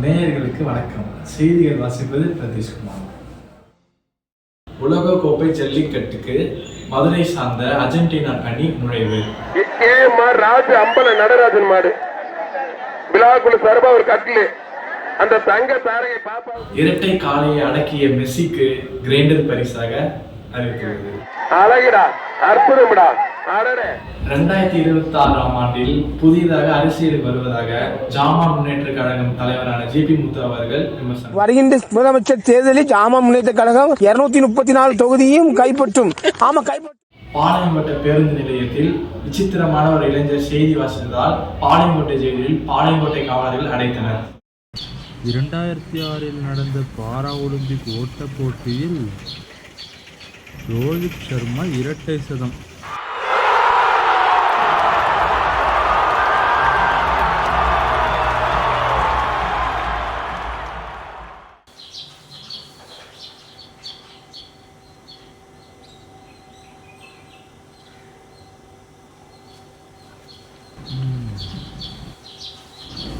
நேயர்களுக்கு வணக்கம். செய்திகள் வாசிப்பது பிரதீஷ்குமார். உலக கோப்பை ஜல்லிக்கட்டுக்கு மதுரை சார்ந்த அர்ஜென்டினா அணி நுழைவு. ராஜு அம்பல நடராஜன் மாடு விழாக்குழு சார்பா ஒரு கட்டிலு அந்த தங்க தாரையை பாப்பா இரட்டை காலையை அடக்கிய மெஸ்ஸிக்கு கிரைண்டர் பரிசாக அறிவித்துள்ளது. அழகிடா, அற்புதம்டா. 2026ஆம் ஆண்டில் புதிதாக அரசியலுக்கு வருவதாக ஜாமான் முன்னேற்ற கழகம் தலைவரான ஜே.பி. முத்து அவர்கள் விமர்சனம். வருகின்ற முதலமைச்சர் தேர்தலில் ஜாமான் முன்னேற்ற கழகம் 234 தொகுதியும் கைப்பற்றும். பாளையங்கோட்டை பேருந்து நிலையத்தில் விசித்திரமான ஒரு இளைஞர் செய்தி வாசித்ததால் பாளையங்கோட்டை ஜெயிலில் பாளையங்கோட்டை காவலர்கள் அடைத்தனர். 2006 நடந்த பாரா ஒலிம்பிக் ஓட்ட போட்டியில் ரோஹித் சர்மா இரட்டை சதம்.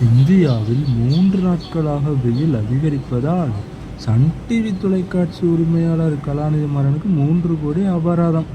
இந்தியாவில் 3 நாட்களாக வெயில் அதிகரிப்பதால் சன் டிவி தொலைக்காட்சி உரிமையாளர் கலாநிதி மாறனுக்கு 3 கோடி அபராதம்.